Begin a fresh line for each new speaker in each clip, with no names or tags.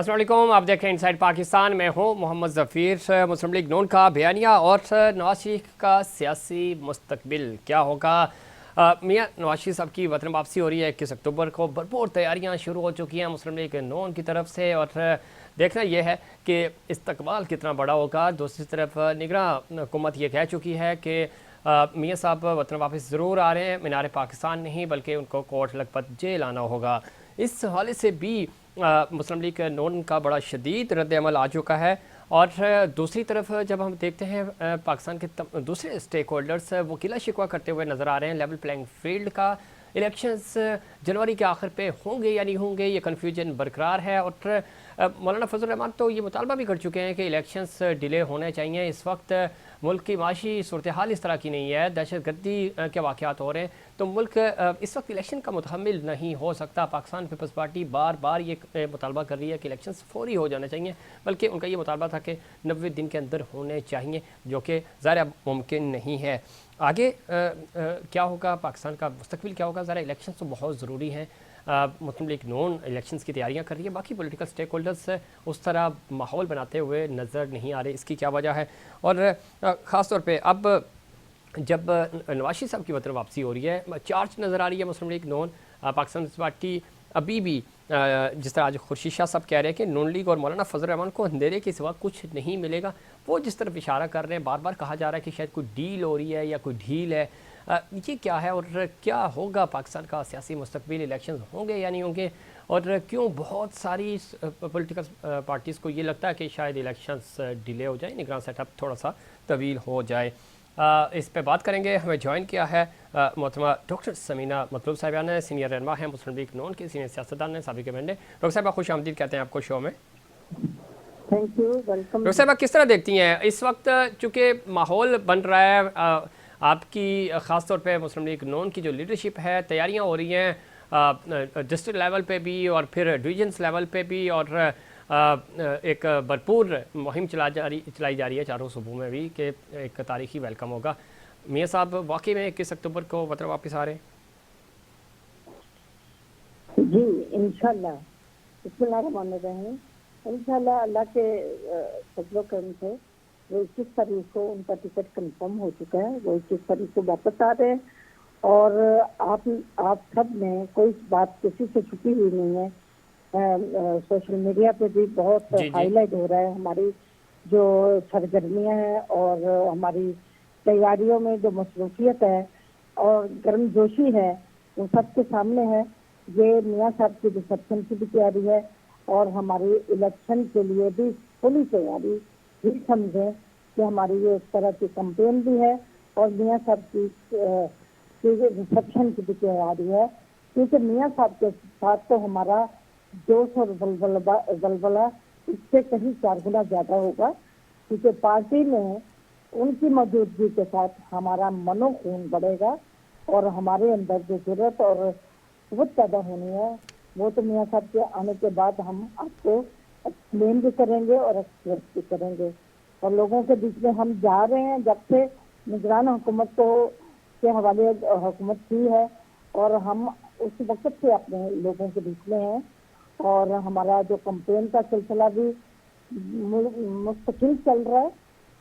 अस्सलाम वालेकुम, आप देख रहे हैं इनसाइड पाकिस्तान। मैं हूं मोहम्मद ज़फ़ीर। मुस्लिम लीग नून का बयानिया और नवाज शरीफ का सियासी मुस्तकबिल क्या होगा। मियाँ नवाज शरीफ साहब की वतन वापसी हो रही है 21 अक्टूबर को। भरपूर तैयारियां शुरू हो चुकी हैं मुस्लिम लीग नून की तरफ से और देखना यह है कि इस्तकबाल कितना बड़ा होगा। दूसरी तरफ निगरान हुकूमत ये कह चुकी है कि मियाँ साहब वतन वापस ज़रूर आ रहे हैं, मीनार पाकिस्तान नहीं बल्कि उनको कोट लखपत जेल आना होगा। इस हवाले से भी मुस्लिम लीग नून का बड़ा शदीद रद्द-ए-अमल आ चुका है। और दूसरी तरफ जब हम देखते हैं पाकिस्तान के दूसरे स्टेक होल्डर्स वकीला शिकवा करते हुए नज़र आ रहे हैं लेवल प्लेइंग फील्ड का। इलेक्शंस जनवरी के आखिर पे होंगे या नहीं होंगे, ये कन्फ्यूजन बरकरार है। और मौलाना फजल रहमान तो ये मुतालबा भी कर चुके हैं कि इलेक्शंस डिले होने चाहिए। इस वक्त मुल्क की माशी सूरत हाल इस तरह की नहीं है, दहशत गर्दी के वाक़यात हो रहे हैं, तो मुल्क इस वक्त इलेक्शन का मुतहम्मिल नहीं हो सकता। पाकिस्तान पीपल्स पार्टी बार बार ये मुतालबा कर रही है कि इलेक्शंस फौरी हो जाने चाहिए, बल्कि उनका ये मुतालबा था कि 90 दिन के अंदर होने चाहिए, जो कि ज़ाहिर मुमकिन नहीं है। आगे क्या होगा, पाकिस्तान का मुस्तकबिल क्या होगा, ज़रा इलेक्शन तो बहुत ज़रूरी हैं। मुस्लिम लीग नून इलेक्शंस की तैयारियां कर रही है, बाकी पॉलिटिकल स्टेक होल्डर्स उस तरह माहौल बनाते हुए नज़र नहीं आ रहे। इसकी क्या वजह है? और ख़ास तौर पे अब जब नवाज शरीफ साहब की वतन वापसी हो रही है, चार्ज नज़र आ रही है मुस्लिम लीग नून पाकिस्तान पार्टी अभी भी जिस तरह आज खुर्शीद शाह साहब कह रहे हैं कि नून लीग और मौलाना फजल रहमान को अंधेरे के सिवा कुछ नहीं मिलेगा, वो जिस तरफ इशारा कर रहे हैं, बार बार कहा जा रहा है कि शायद कोई डील हो रही है या कोई ढील है। ये क्या है और क्या होगा पाकिस्तान का सियासी मुस्तकबिल, इलेक्शन होंगे या नहीं होंगे, और क्यों बहुत सारी पॉलिटिकल पार्टीज़ को ये लगता है कि शायद इलेक्शंस डिले हो जाए, निगरान सेटअप थोड़ा सा तवील हो जाए। इस पे बात करेंगे। हमें ज्वाइन किया है मोहतरमा डॉक्टर समीना मतलूब साहिबा ने, सीनियर रहनुमा हैं मुस्लिम लीग नून की, सीनियर सियासतदान हैं, साबिक़ एमएलए। डॉक्टर साहिबा खुश आमदीद कहते हैं आपको शो में।
Thank you, welcome.
डॉक्टर साहिबा किस तरह देखती हैं इस वक्त, चूँकि माहौल बन रहा है, आपकी ख़ास तौर पे मुस्लिम लीग नून की जो लीडरशिप है, तैयारियां हो रही हैं डिस्ट्रिक्ट लेवल पे भी और फिर डिवीजन्स लेवल पे भी, और एक भरपूर मुहिम चलाई जा रही है चारों सूबों में भी कि एक तारीखी वेलकम होगा। मियाँ साहब वाकई में 21 अक्टूबर को वतन वापस आ रहे हैं?
जी इंशाल्लाह, बिस्मिल्लाहिर्रहमानिर्रहीम। इंशाल्लाह अल्लाह के फजलो करम से वो 21 तारीख को उनका टिकट कंफर्म हो चुका है। वो 21 तारीख को वापस आ रहे हैं और आप सब में कोई बात किसी से छुपी हुई नहीं है। सोशल मीडिया पे भी बहुत हाईलाइट हो रहा है हमारी जो सरगर्मियां हैं और हमारी तैयारियों में जो मसरूफियत है और गर्मजोशी है, वो सबके सामने है। ये मियाँ साहब की रिसेप्शन की भी तैयारी है और हमारी इलेक्शन के लिए भी फुली तैयारी भी समझें कि हमारी ये एक तरह की कंपेन भी है और मियाँ साहब की रिसेप्शन की भी तैयारी है। क्योंकि मियाँ साहब के साथ तो हमारा जोश और बलबला इससे कहीं 4 गुना ज्यादा होगा, क्योंकि पार्टी में उनकी मौजूदगी के साथ हमारा मनोखून बढ़ेगा और हमारे अंदर जो जरूरत और कुव्वत पैदा होनी है वो तो मियाँ साहब के आने के बाद हम आपको एक्सप्लेन भी करेंगे और एक्सप्रेस भी करेंगे। और लोगों के बीच में हम जा रहे हैं, जब से निगरान हुकूमत को के हवाले हुकूमत की है और हम उस वक्त से अपने लोगों के बीच में हैं और हमारा जो कंपेन का सिलसिला भी मुस्तकिल चल रहा है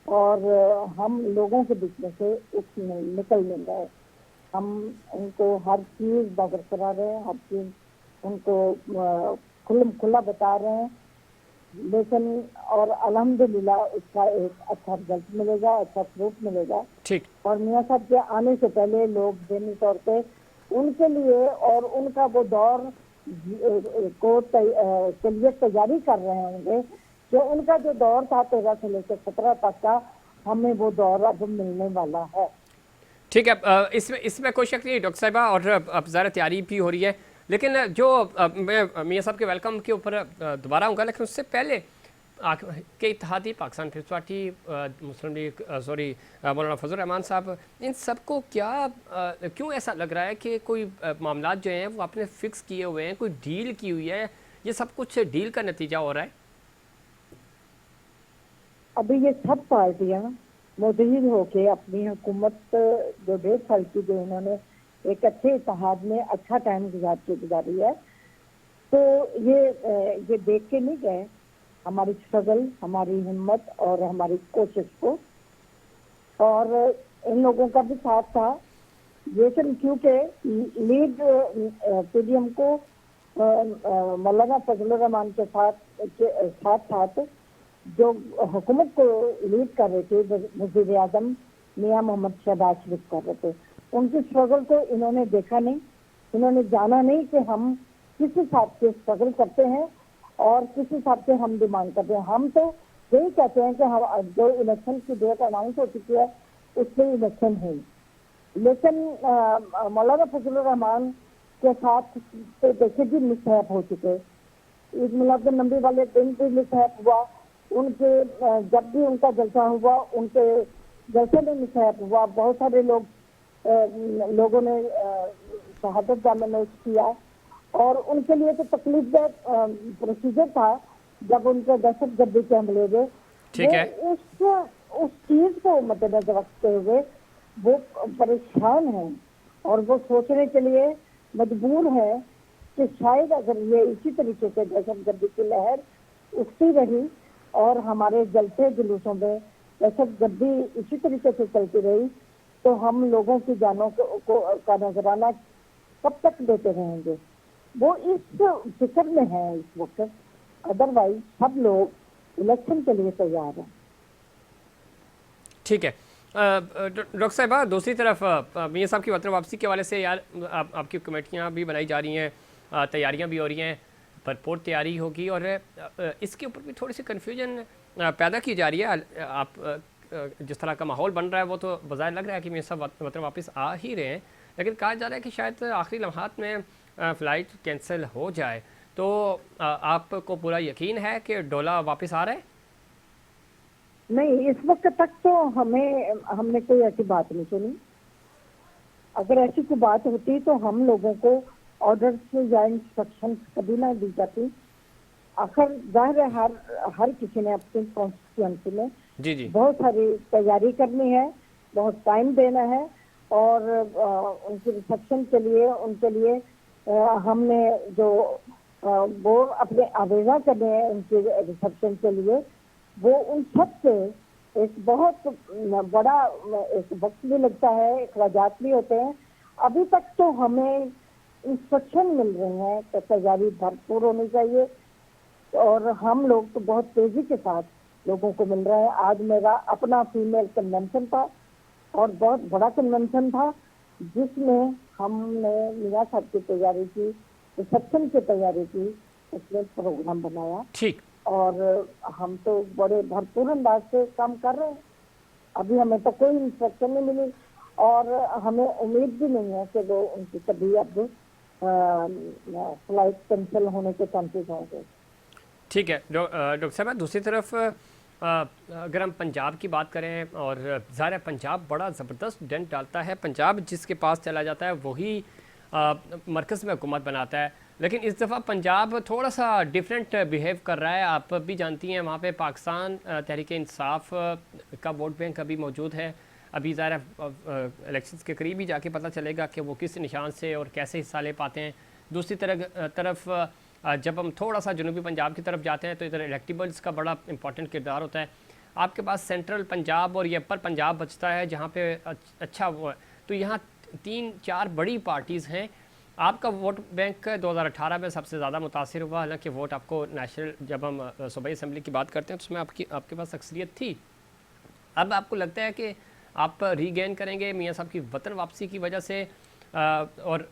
और हम लोगों के बीच में से निकल नहीं रहे। हम उनको हर चीज बगर करा रहे हैं, हर चीज उनको खुला बता रहे हैं, लेकिन और अल्हम्दुलिल्लाह उसका एक अच्छा रिजल्ट मिलेगा, अच्छा प्रूफ मिलेगा।
ठीक।
और मियाँ साहब के आने से पहले लोग ज़हनी तौर पे उनके लिए और उनका वो दौर को के लिए तैयारी कर रहे होंगे कि उनका जो दौर था 13 से लेकर 17 तक का, हमें वो दौर अब मिलने वाला है।
ठीक है, इसमें कोई शक नहीं डॉक्टर साहिबा, और अब ज़रा तैयारी भी हो रही है। लेकिन जो मैं मियाँ साहब के वेलकम के ऊपर दोबारा आऊँगा, लेकिन उससे पहले के इत्तेहादी पाकिस्तान पीपल्स पार्टी, मुस्लिम लीग, सॉरी मौलाना फजल रहमान साहब, इन सबको क्या क्यों ऐसा लग रहा है कि कोई मामला जो हैं वो आपने फिक्स किए हुए हैं, कोई डील की हुई है, ये सब कुछ डील का नतीजा हो रहा है?
अभी ये सब पार्टियां मुतहिद होके अपनी हुकूमत जो 1.5 साल की जो इन्होंने एक अच्छे इत्तेहाद में अच्छा टाइम गुजारी है, तो ये देख के नहीं गए हमारी स्ट्रगल, हमारी हिम्मत और हमारी कोशिश को। और इन लोगों का भी साथ था। ये सब क्योंकि लीड पीडीएम को मौलाना फजलुर रहमान के साथ जो हुकूमत को लीड कर रहे थे वज़ीर आज़म मियां मोहम्मद शहबाज शरीफ कर रहे थे। उनकी स्ट्रगल को इन्होंने देखा नहीं, इन्होंने जाना नहीं कि हम किस हिसाब से स्ट्रगल करते हैं और किस हिसाब से हम डिमांड करते हैं। हम तो यही कहते हैं कि हम जो इलेक्शन की डेट अनाउंस हो चुकी है उसमें इलेक्शन है, लेकिन मौलाना फजलुर रहमान के साथ तो देखिए भी मिसहैप हो चुके। ईद मिलाद नबी वाले दिन भी मिसहैप हुआ, उनके जब भी उनका जलसा हुआ उनके जलसे में मिसहैप हुआ। बहुत सारे लोगों ने शहादत जामे नोश किया और उनके लिए तो तकलीफ प्रोसीजर था जब उनके दहशत गर्दी के हमले हुए।
ठीक है।
उस चीज को मद्देनजर रखते हुए वो परेशान है और वो सोचने के लिए मजबूर है कि शायद अगर ये इसी तरीके से दहशत गर्दी की लहर उठती रही और हमारे जलते जुलूसों में दहशत गर्दी इसी तरीके से चलती रही तो हम लोगों की जानों का नजराना कब तक देते रहेंगे। वो इस फिक्र में है इस वक्त। अदरवाइज सब लोग इलेक्शन के लिए तैयार हैं।
ठीक है। डॉक्टर साहिबा, दूसरी तरफ मियां साहब की वतन वापसी के हवाले से यार आपकी कमेटियां भी बनाई जा रही हैं, तैयारियां भी हो रही हैं, भरपूर तैयारी होगी और इसके ऊपर भी थोड़ी सी कन्फ्यूजन पैदा की जा रही है। आप जिस तरह का माहौल बन रहा है वो तो बज़ाहिर लग रहा है कि मियां साहब वतन वापस आ ही रहे हैं, लेकिन कहा जा रहा है कि शायद आखिरी लम्हात में फ़्लाइट कैंसिल हो जाए। तो आपको पूरा यकीन है कि डोला वापस आ रहा है?
नहीं, इस वक्त तक तो हमने कोई ऐसी बात नहीं सुनी। अगर ऐसी कोई बात होती तो हम लोगों को ऑर्डर्स या इंस्ट्रक्शंस कभी ना दी जाती। आखिर जाहिर है हर किसी ने अपनी कॉन्स्टिट्यूएंसी में
जी
बहुत सारी तैयारी करनी है, बहुत टाइम देना है और उनकी रिसेप्शन के लिए उनके लिए हमने जो वो अपने आवेदन करने हैं उनके रिसेप्शन के लिए, वो उन सब से एक बहुत बड़ा एक वक्त भी लगता है, अखराजात भी होते हैं। अभी तक तो हमें इंस्ट्रक्शन मिल रही हैं कि तैयारी भरपूर होनी चाहिए और हम लोग तो बहुत तेजी के साथ लोगों को मिल रहा है। आज मेरा अपना फीमेल कन्वेंशन था और बहुत बड़ा कन्वेंशन था जिसमें हमने मियां साहब की तैयारी की, रिसेप्शन की तैयारी की, उसमें प्रोग्राम बनाया।
ठीक।
और हम तो बड़े भरपूर अंदाज से काम कर रहे हैं। अभी हमें तो कोई इंस्ट्रक्शन नहीं मिली और हमें उम्मीद भी नहीं है कि वो उनकी कभी अब फ्लाइट कैंसिल होने के चांसेस होंगे।
ठीक है। डॉक्टर साहब, दूसरी तरफ अगर हम पंजाब की बात करें और ज़ाहिर है पंजाब बड़ा ज़बरदस्त डेंट डालता है, पंजाब जिसके पास चला जाता है वही मरकज़ में हुकूमत बनाता है, लेकिन इस दफ़ा पंजाब थोड़ा सा डिफरेंट बिहेव कर रहा है। आप भी जानती हैं वहाँ पे पाकिस्तान तहरीक इंसाफ का वोट बैंक अभी मौजूद है। अभी ज़ाहिर इलेक्शंस के करीब ही जाके पता चलेगा कि वो किस निशान से और कैसे हिस्सा ले पाते हैं। दूसरी तरफ जब हम थोड़ा सा जनूबी पंजाब की तरफ जाते हैं तो इधर इलेक्टिबल्स का बड़ा इंपॉर्टेंट किरदार होता है। आपके पास सेंट्रल पंजाब और ये अपर पंजाब बचता है जहाँ पे अच्छा वो है। तो यहाँ 3-4 बड़ी पार्टीज़ हैं। आपका वोट बैंक 2018 में सबसे ज़्यादा मुतासिर हुआ, हालांकि वोट आपको नेशनल, जब हम सूबाई असम्बली की बात करते हैं तो उसमें आपके पास अक्सरियत थी। अब आपको लगता है कि आप रीगेन करेंगे मियां साहब की वतन वापसी की वजह से, और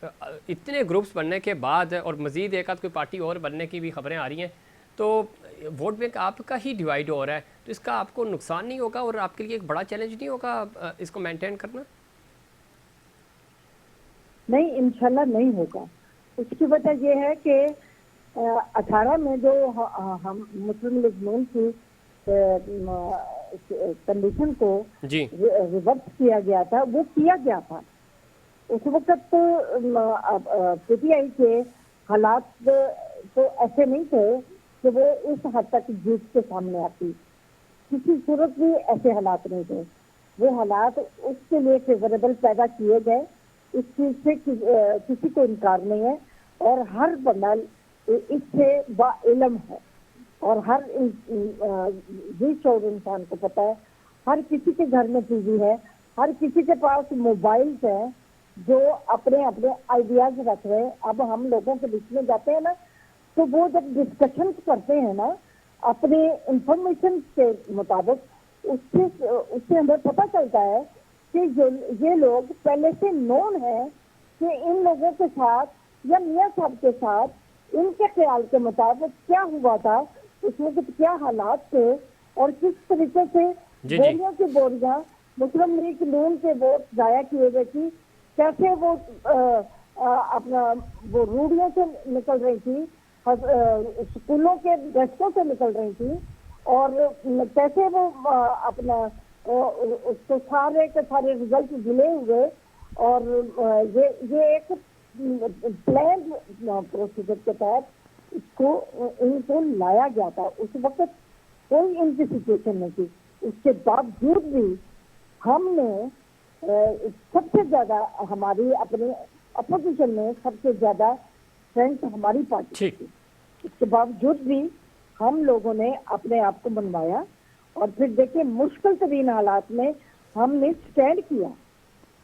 इतने ग्रुप्स बनने के बाद और मज़ीद एक आध कोई पार्टी और बनने की भी खबरें आ रही हैं, तो वोट बैंक आपका ही डिवाइड हो रहा है, तो इसका आपको नुकसान नहीं होगा और आपके लिए एक बड़ा चैलेंज नहीं होगा इसको मेंटेन करना?
नहीं, इंशाल्लाह नहीं होगा। उसकी वजह यह है कि 18 में जो हम मुस्लिम लीग नून की कंडीशन को रिवर्स किया गया था, वो किया गया था। उस वक्त पीटीआई के हालात तो ऐसे नहीं थे कि वो इस हद तक जीत के सामने आती। किसी सूरत भी ऐसे हालात नहीं थे। वो हालात उसके लिए फेवरेबल पैदा किए गए, इस चीज से किसी को इनकार नहीं है। और हर बंदा इससे बाइल्म है। और हर जिस शोर इंसान को पता है, हर किसी के घर में टीवी है, हर किसी के पास मोबाइल्स है जो अपने अपने आइडियाज रख रहे हैं। अब हम लोगों के बीच में जाते हैं ना, तो वो जब डिस्कशन करते हैं ना अपने इंफॉर्मेशन के मुताबिक, उससे उससे हमें पता चलता है कि जो ये लोग पहले से नोन है कि इन लोगों के साथ या मियाँ साहब के साथ इनके ख्याल के मुताबिक क्या हुआ था, उसमें क्या हालात थे और किस तरीके से
जी।
बोरियों की बोरियां मुस्लिम लीग नून के वोट जाया किए गए थी, कैसे वो अपना वो रूढ़ियों से निकल रही थी, स्कूलों के रास्तों से निकल रही थी, और कैसे वो अपना उसको सारे के सारे रिजल्ट मिले हुए। और ये एक प्लान प्रोसीजर के तहत इसको इनको लाया गया था। उस वक्त कोई इनकी सिचुएशन नहीं थी, उसके बावजूद भी हमने सबसे ज्यादा हमारी अपने अपोजिशन में सबसे ज्यादा स्ट्रेंथ हमारी पार्टी थी। इसके बावजूद भी हम लोगों ने अपने आप को मनवाया और फिर देखिए मुश्किल तरीन हालात में हमने स्टैंड किया,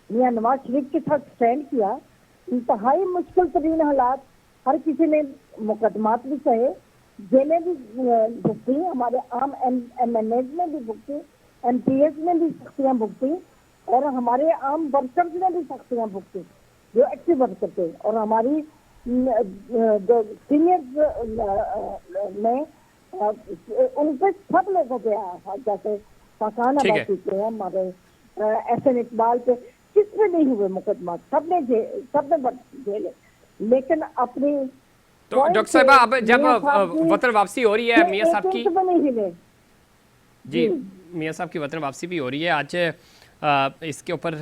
मियां नवाज शरीफ के साथ स्टैंड किया। इंतहाई मुश्किल तरीन हालात, हर किसी ने मुकदमात भी सहे, जेलें भी भुगती, हमारे आम MNAs ने भी भुगती, MPs ने भी सख्तियां भुगती, और हमारे आम वर्कर्स ने भी सख्तियां भुगती जो एक्टिव वर्कर थे। और हमारी जो सीनियर ने उन पे सब लोगों पे आया, जैसे फाखान अब्बासी पे, हमारे एहसन इकबाल पे, किस पे नहीं हुए मुकदमा, सबने जेले, लेकिन अपनी
तो डॉक्टर साहिबा अब जब वतन वापसी हो रही है मियाँ साहब की,
नहीं हिले
जी मियाँ साहब की वतन वापसी भी हो रही है, आज इसके ऊपर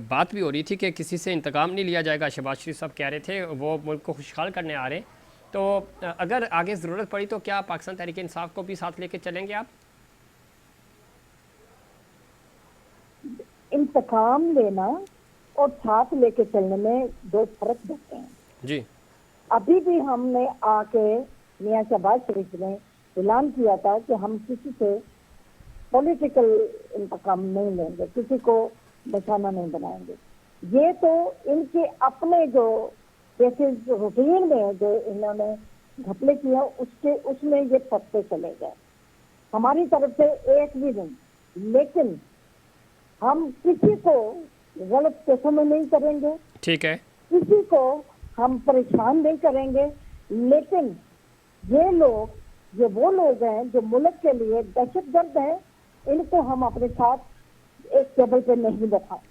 बात भी हो रही थी कि किसी से इंतकाम नहीं लिया जाएगा। शहबाज शरीफ साहब कह रहे थे वो मुल्क को खुशहाल करने आ रहे हैं, तो अगर आगे ज़रूरत पड़ी तो क्या पाकिस्तान तहरीक इंसाफ को भी साथ लेके चलेंगे आप?
इंतकाम लेना और साथ लेके चलने में दो फर्क होते हैं
जी।
अभी भी हमने आके मियां शहबाज शरीफ ने ऐलान किया था कि हम किसी से पॉलिटिकल इंतकाम नहीं लेंगे, किसी को निशाना नहीं बनाएंगे। ये तो इनके अपने जो केसेस रूटीन में जो इन्होंने घपले किए उसमें ये पत्ते चले गए, हमारी तरफ से एक भी नहीं। लेकिन हम किसी को गलत केसों में नहीं करेंगे,
ठीक है,
किसी को हम परेशान नहीं करेंगे, लेकिन ये वो लोग हैं जो मुल्क के लिए दहशतगर्द हैं, इनको हम अपने साथ एक टेबल पे नहीं बैठा।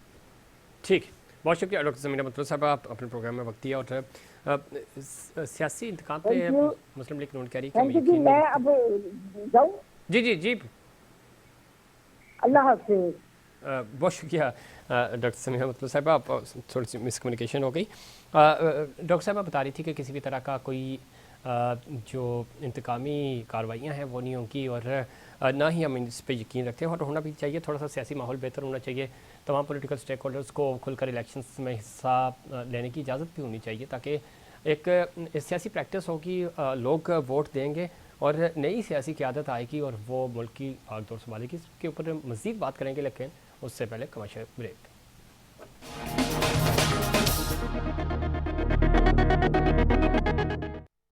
ठीक, बहुत शुक्रिया डॉक्टर ज़मीरा मतलूब साहब, आप अपने प्रोग्राम में वक्त दिया। और सियासी इंतकाम पे मुस्लिम लीग नून कह रही है।
मैं अब जाऊँ?
जी जी जी,
अल्लाह हाफिज़।
बहुत शुक्रिया डॉक्टर समीरा मतलूब साहब, आप थोड़ी सी मिसकम्युनिकेशन हो गई। डॉक्टर साहब बता रही थी कि किसी भी तरह का कोई जो इंतकामी कार्रवाइयाँ हैं वो नहीं होंगी, और ना ही हम इस पर यकीन रखते हैं, और होना भी चाहिए। थोड़ा सा सियासी माहौल बेहतर होना चाहिए, तमाम पॉलिटिकल स्टेक होल्डर्स को खुलकर इलेक्शंस में हिस्सा लेने की इजाज़त भी होनी चाहिए, ताकि एक सियासी प्रैक्टिस होगी, लोग वोट देंगे और नई सियासी क़यादत आएगी और वो मुल्क की भागदौड़ संभालेगी। इसके ऊपर मज़ीद बात करेंगे, लेकिन उससे पहले कमर्शियल ब्रेक।